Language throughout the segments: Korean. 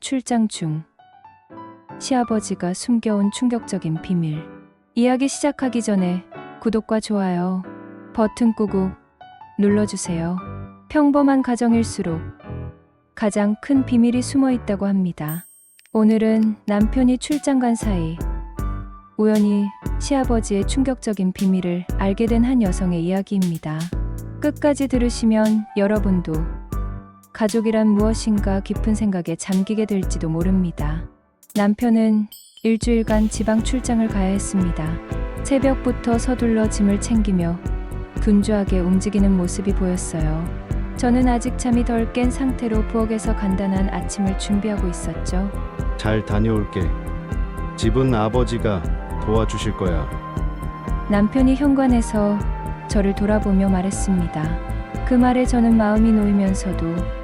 출장 중 시아버지가 숨겨온 충격적인 비밀. 이야기 시작하기 전에 구독과 좋아요 버튼 꾹꾹 눌러주세요. 평범한 가정일수록 가장 큰 비밀이 숨어 있다고 합니다. 오늘은 남편이 출장 간 사이 우연히 시아버지의 충격적인 비밀을 알게 된 한 여성의 이야기입니다. 끝까지 들으시면 여러분도 가족이란 무엇인가 깊은 생각에 잠기게 될지도 모릅니다. 남편은 일주일간 지방 출장을 가야 했습니다. 새벽부터 서둘러 짐을 챙기며 분주하게 움직이는 모습이 보였어요. 저는 아직 잠이 덜 깬 상태로 부엌에서 간단한 아침을 준비하고 있었죠. 잘 다녀올게. 집은 아버지가 도와주실 거야. 남편이 현관에서 저를 돌아보며 말했습니다. 그 말에 저는 마음이 놓이면서도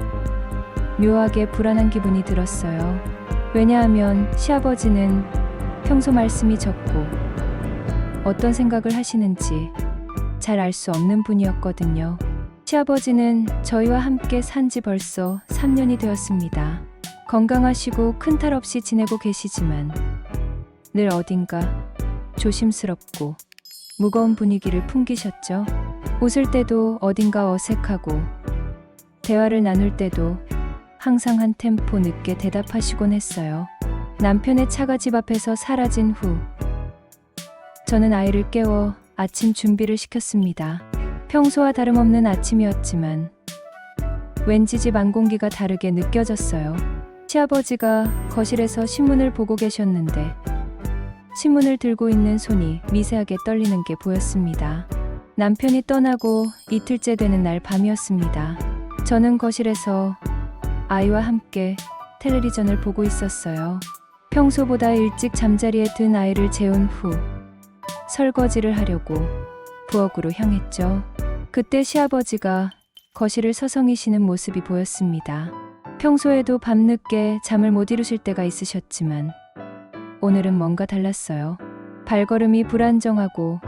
묘하게 불안한 기분이 들었어요. 왜냐하면 시아버지는 평소 말씀이 적고 어떤 생각을 하시는지 잘 알 수 없는 분이었거든요. 시아버지는 저희와 함께 산 지 벌써 3년이 되었습니다. 건강하시고 큰 탈 없이 지내고 계시지만 늘 어딘가 조심스럽고 무거운 분위기를 풍기셨죠. 웃을 때도 어딘가 어색하고 대화를 나눌 때도 항상 한 템포 늦게 대답하시곤 했어요. 남편의 차가 집 앞에서 사라진 후 저는 아이를 깨워 아침 준비를 시켰습니다. 평소와 다름없는 아침이었지만 왠지 집 안 공기가 다르게 느껴졌어요. 시아버지가 거실에서 신문을 보고 계셨는데 신문을 들고 있는 손이 미세하게 떨리는 게 보였습니다. 남편이 떠나고 이틀째 되는 날 밤이었습니다. 저는 거실에서 아이와 함께 텔레비전을 보고 있었어요. 평소보다 일찍 잠자리에 든 아이를 재운 후 설거지를 하려고 부엌으로 향했죠. 그때 시아버지가 거실을 서성이시는 모습이 보였습니다. 평소에도 밤늦게 잠을 못 이루실 때가 있으셨지만 오늘은 뭔가 달랐어요. 발걸음이 불안정하고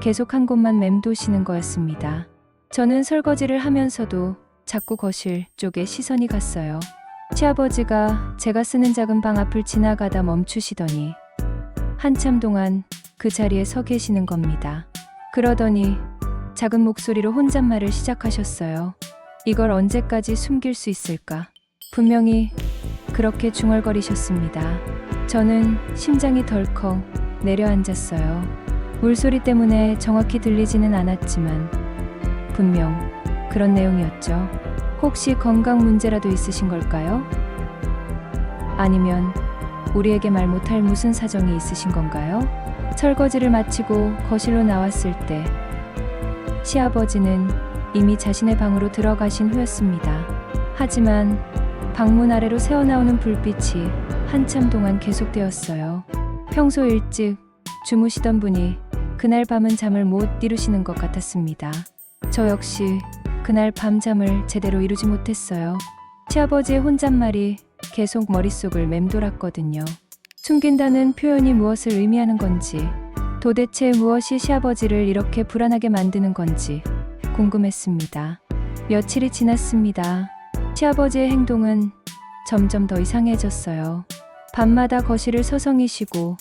계속 한 곳만 맴도시는 거였습니다. 저는 설거지를 하면서도 자꾸 거실 쪽에 시선이 갔어요. 시아버지가 제가 쓰는 작은 방 앞을 지나가다 멈추시더니 한참 동안 그 자리에 서 계시는 겁니다. 그러더니 작은 목소리로 혼잣말을 시작하셨어요. 이걸 언제까지 숨길 수 있을까? 분명히 그렇게 중얼거리셨습니다. 저는 심장이 덜컥 내려앉았어요. 물소리 때문에 정확히 들리지는 않았지만 분명 그런 내용이었죠. 혹시 건강 문제라도 있으신 걸까요? 아니면 우리에게 말 못할 무슨 사정이 있으신 건가요? 설거지를 마치고 거실로 나왔을 때 시아버지는 이미 자신의 방으로 들어가신 후였습니다. 하지만 방문 아래로 새어나오는 불빛이 한참 동안 계속되었어요. 평소 일찍 주무시던 분이 그날 밤은 잠을 못 이루시는 것 같았습니다. 저 역시 그날 밤잠을 제대로 이루지 못했어요. 시아버지의 혼잣말이 계속 머릿속을 맴돌았거든요. 숨긴다는 표현이 무엇을 의미하는 건지, 도대체 무엇이 시아버지를 이렇게 불안하게 만드는 건지 궁금했습니다. 며칠이 지났습니다. 시아버지의 행동은 점점 더 이상해졌어요. 밤마다 거실을 서성이시고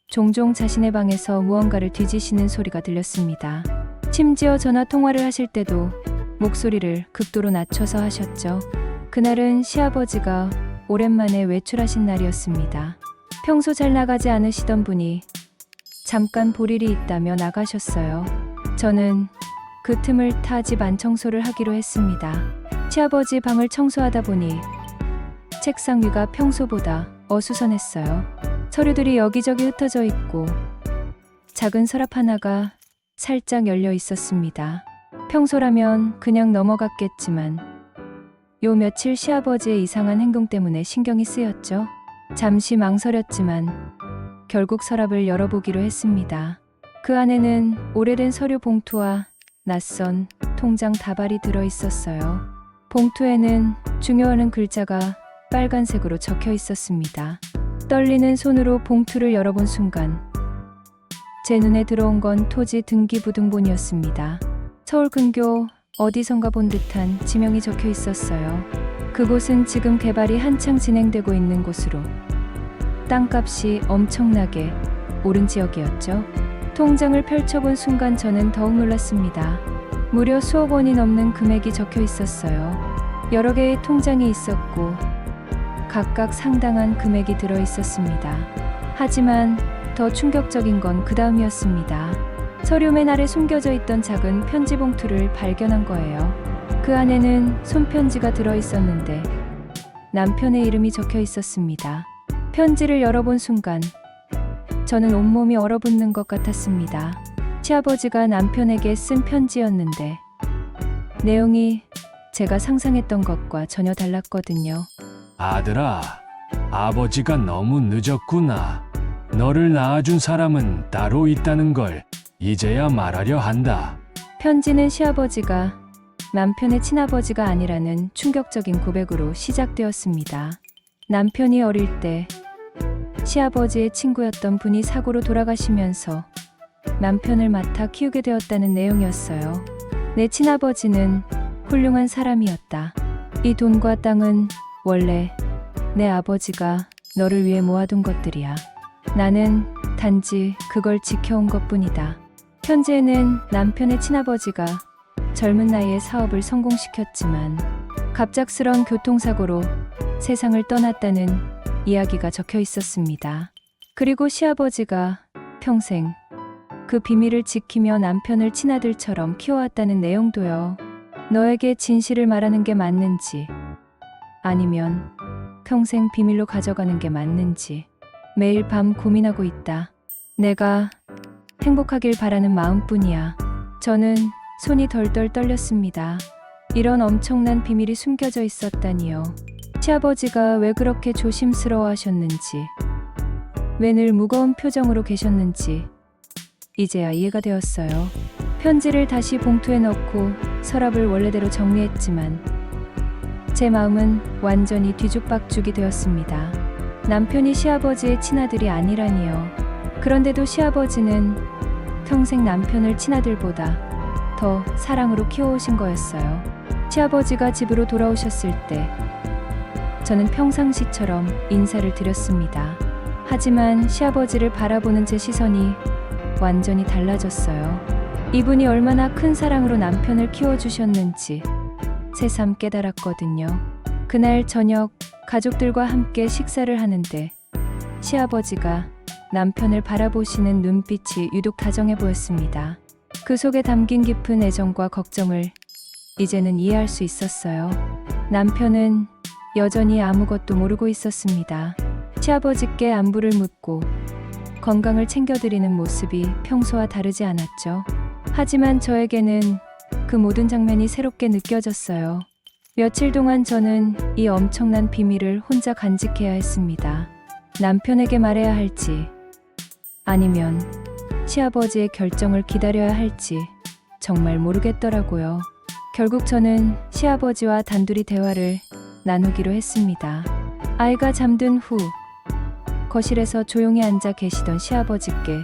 종종 자신의 방에서 무언가를 뒤지시는 소리가 들렸습니다. 심지어 전화 통화를 하실 때도 목소리를 극도로 낮춰서 하셨죠. 그날은 시아버지가 오랜만에 외출하신 날이었습니다. 평소 잘 나가지 않으시던 분이 잠깐 볼 일이 있다며 나가셨어요. 저는 그 틈을 타 집 안 청소를 하기로 했습니다. 시아버지 방을 청소하다 보니 책상 위가 평소보다 어수선했어요. 서류들이 여기저기 흩어져 있고 작은 서랍 하나가 살짝 열려 있었습니다. 평소라면 그냥 넘어갔겠지만 요 며칠 시아버지의 이상한 행동 때문에 신경이 쓰였죠. 잠시 망설였지만 결국 서랍을 열어보기로 했습니다. 그 안에는 오래된 서류 봉투와 낯선 통장 다발이 들어있었어요. 봉투에는 중요한 글자가 빨간색으로 적혀 있었습니다. 떨리는 손으로 봉투를 열어본 순간 제 눈에 들어온 건 토지 등기부등본이었습니다. 서울 근교 어디선가 본 듯한 지명이 적혀 있었어요. 그곳은 지금 개발이 한창 진행되고 있는 곳으로 땅값이 엄청나게 오른 지역이었죠. 통장을 펼쳐본 순간 저는 더욱 놀랐습니다. 무려 수억 원이 넘는 금액이 적혀 있었어요. 여러 개의 통장이 있었고 각각 상당한 금액이 들어 있었습니다. 하지만 더 충격적인 건 그 다음이었습니다. 서류맨 아래 숨겨져 있던 작은 편지 봉투를 발견한 거예요. 그 안에는 손편지가 들어 있었는데 남편의 이름이 적혀 있었습니다. 편지를 열어본 순간 저는 온몸이 얼어붙는 것 같았습니다. 시아버지가 남편에게 쓴 편지였는데 내용이 제가 상상했던 것과 전혀 달랐거든요. 아들아, 아버지가 너무 늦었구나. 너를 낳아준 사람은 따로 있다는 걸 이제야 말하려 한다. 편지는 시아버지가 남편의 친아버지가 아니라는 충격적인 고백으로 시작되었습니다. 남편이 어릴 때 시아버지의 친구였던 분이 사고로 돌아가시면서 남편을 맡아 키우게 되었다는 내용이었어요. 내 친아버지는 훌륭한 사람이었다. 이 돈과 땅은 원래 내 아버지가 너를 위해 모아둔 것들이야. 나는 단지 그걸 지켜온 것뿐이다. 편지에는 남편의 친아버지가 젊은 나이에 사업을 성공시켰지만 갑작스런 교통사고로 세상을 떠났다는 이야기가 적혀 있었습니다. 그리고 시아버지가 평생 그 비밀을 지키며 남편을 친아들처럼 키워왔다는 내용도요. 너에게 진실을 말하는 게 맞는지 아니면 평생 비밀로 가져가는 게 맞는지 매일 밤 고민하고 있다. 내가 행복하길 바라는 마음뿐이야. 저는 손이 덜덜 떨렸습니다. 이런 엄청난 비밀이 숨겨져 있었다니요. 시아버지가 왜 그렇게 조심스러워 하셨는지, 왜 늘 무거운 표정으로 계셨는지 이제야 이해가 되었어요. 편지를 다시 봉투에 넣고 서랍을 원래대로 정리했지만 제 마음은 완전히 뒤죽박죽이 되었습니다. 남편이 시아버지의 친아들이 아니라니요. 그런데도 시아버지는 평생 남편을 친아들보다 더 사랑으로 키워오신 거였어요. 시아버지가 집으로 돌아오셨을 때 저는 평상시처럼 인사를 드렸습니다. 하지만 시아버지를 바라보는 제 시선이 완전히 달라졌어요. 이분이 얼마나 큰 사랑으로 남편을 키워주셨는지 새삼 깨달았거든요. 그날 저녁 가족들과 함께 식사를 하는데 시아버지가 남편을 바라보시는 눈빛이 유독 다정해 보였습니다. 그 속에 담긴 깊은 애정과 걱정을 이제는 이해할 수 있었어요. 남편은 여전히 아무것도 모르고 있었습니다. 시아버지께 안부를 묻고 건강을 챙겨드리는 모습이 평소와 다르지 않았죠. 하지만 저에게는 그 모든 장면이 새롭게 느껴졌어요. 며칠 동안 저는 이 엄청난 비밀을 혼자 간직해야 했습니다. 남편에게 말해야 할지 아니면 시아버지의 결정을 기다려야 할지 정말 모르겠더라고요. 결국 저는 시아버지와 단둘이 대화를 나누기로 했습니다. 아이가 잠든 후 거실에서 조용히 앉아 계시던 시아버지께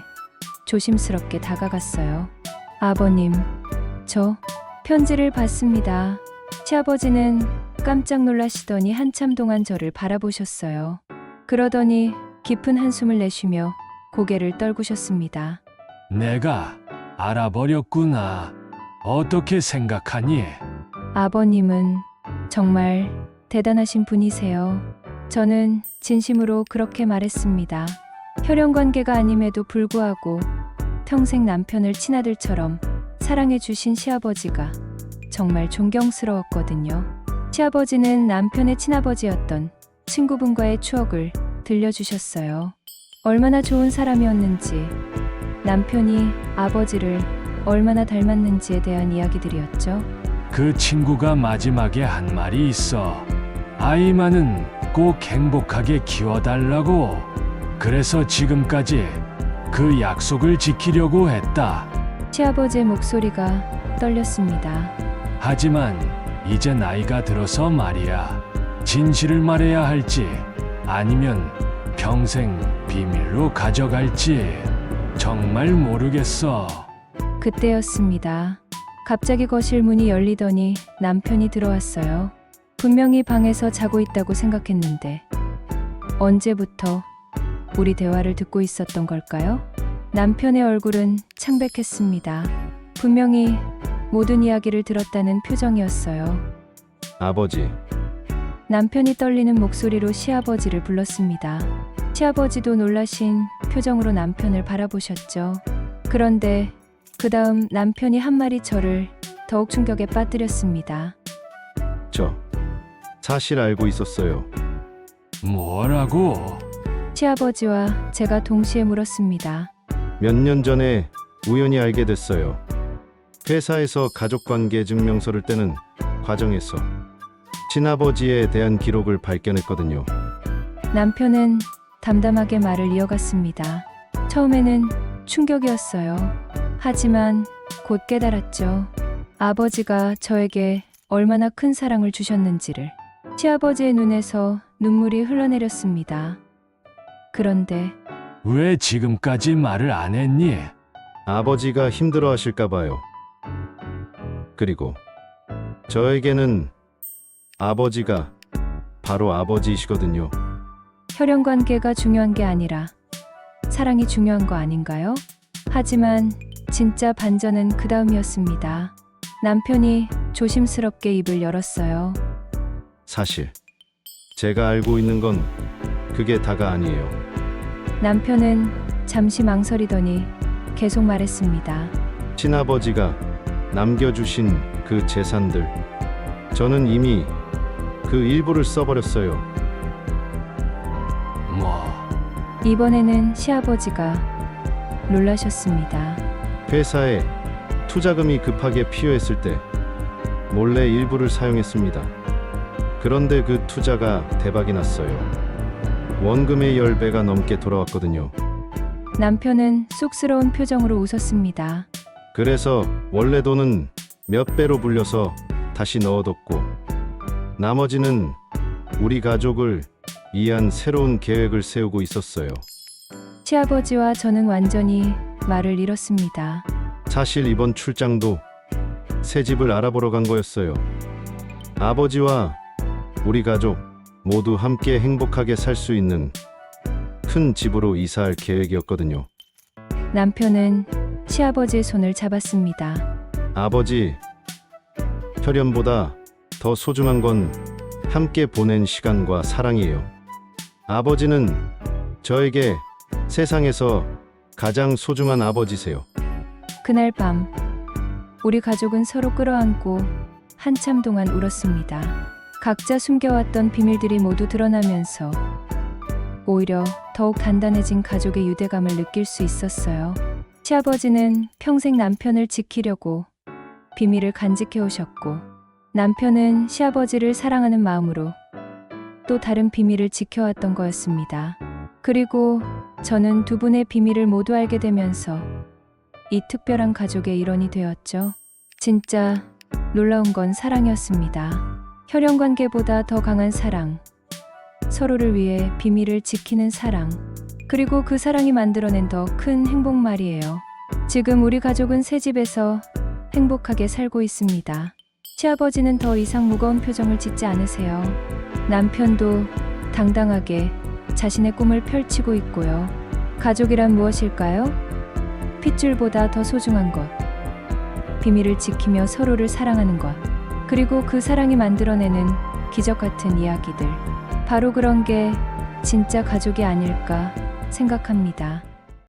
조심스럽게 다가갔어요. 아버님, 저 편지를 받습니다. 시아버지는 깜짝 놀라시더니 한참 동안 저를 바라보셨어요. 그러더니 깊은 한숨을 내쉬며 고개를 떨구셨습니다. 내가 알아버렸구나. 어떻게 생각하니? 아버님은 정말 대단하신 분이세요. 저는 진심으로 그렇게 말했습니다. 혈연 관계가 아님에도 불구하고 평생 남편을 친아들처럼 사랑해 주신 시아버지가 정말 존경스러웠거든요. 시아버지는 남편의 친아버지였던 친구분과의 추억을 들려주셨어요. 얼마나 좋은 사람이었는지, 남편이 아버지를 얼마나 닮았는지에 대한 이야기들이었죠. 그 친구가 마지막에 한 말이 있어. 아이만은 꼭 행복하게 키워달라고. 그래서 지금까지 그 약속을 지키려고 했다. 시아버지의 목소리가 떨렸습니다. 하지만 이제 나이가 들어서 말이야. 진실을 말해야 할지 아니면 평생 비밀로 가져갈지 정말 모르겠어. 그때였습니다. 갑자기 거실 문이 열리더니 남편이 들어왔어요. 분명히 방에서 자고 있다고 생각했는데 언제부터 우리 대화를 듣고 있었던 걸까요? 남편의 얼굴은 창백했습니다. 분명히 모든 이야기를 들었다는 표정이었어요. 아버지, 남편이 떨리는 목소리로 시아버지를 불렀습니다. 시아버지도 놀라신 표정으로 남편을 바라보셨죠. 그런데 그 다음 남편이 한 말이 저를 더욱 충격에 빠뜨렸습니다. 저 사실 알고 있었어요. 뭐라고? 시아버지와 제가 동시에 물었습니다. 몇 년 전에 우연히 알게 됐어요. 회사에서 가족관계 증명서를 떼는 과정에서 친아버지에 대한 기록을 발견했거든요. 남편은 담담하게 말을 이어갔습니다. 처음에는 충격이었어요. 하지만 곧 깨달았죠. 아버지가 저에게 얼마나 큰 사랑을 주셨는지를. 시아버지의 눈에서 눈물이 흘러내렸습니다. 그런데 왜 지금까지 말을 안 했니? 아버지가 힘들어 하실까 봐요. 그리고 저에게는 아버지가 바로 아버지이시거든요. 혈연 관계가 중요한 게 아니라 사랑이 중요한 거 아닌가요? 하지만 진짜 반전은 그 다음이었습니다. 남편이 조심스럽게 입을 열었어요. 사실 제가 알고 있는 건 그게 다가 아니에요. 남편은 잠시 망설이더니 계속 말했습니다. 친아버지가 남겨주신 그 재산들, 저는 이미 그 일부를 써버렸어요. 뭐, 이번에는 시아버지가 놀라셨습니다. 회사에 투자금이 급하게 필요했을 때 몰래 일부를 사용했습니다. 그런데 그 투자가 대박이 났어요. 원금의 10배가 넘게 돌아왔거든요. 남편은 쑥스러운 표정으로 웃었습니다. 그래서 원래 돈은 몇 배로 불려서 다시 넣어뒀고 나머지는 우리 가족을 위한 새로운 계획을 세우고 있었어요. 시아버지와 저는 완전히 말을 잃었습니다. 사실 이번 출장도 새 집을 알아보러 간 거였어요. 아버지와 우리 가족 모두 함께 행복하게 살 수 있는 큰 집으로 이사할 계획이었거든요. 남편은 시아버지의 손을 잡았습니다. 아버지, 혈연보다 더 소중한 건 함께 보낸 시간과 사랑이에요. 아버지는 저에게 세상에서 가장 소중한 아버지세요. 그날 밤 우리 가족은 서로 끌어안고 한참 동안 울었습니다. 각자 숨겨왔던 비밀들이 모두 드러나면서 오히려 더욱 단단해진 가족의 유대감을 느낄 수 있었어요. 시아버지는 평생 남편을 지키려고 비밀을 간직해 오셨고 남편은 시아버지를 사랑하는 마음으로 또 다른 비밀을 지켜왔던 거였습니다. 그리고 저는 두 분의 비밀을 모두 알게 되면서 이 특별한 가족의 일원이 되었죠. 진짜 놀라운 건 사랑이었습니다. 혈연 관계보다 더 강한 사랑, 서로를 위해 비밀을 지키는 사랑, 그리고 그 사랑이 만들어낸 더 큰 행복 말이에요. 지금 우리 가족은 새 집에서 행복하게 살고 있습니다. 시아버지는 더 이상 무거운 표정을 짓지 않으세요. 남편도 당당하게 자신의 꿈을 펼치고 있고요. 가족이란 무엇일까요? 핏줄보다 더 소중한 것, 비밀을 지키며 서로를 사랑하는 것, 그리고 그 사랑이 만들어내는 기적 같은 이야기들. 바로 그런 게 진짜 가족이 아닐까 생각합니다.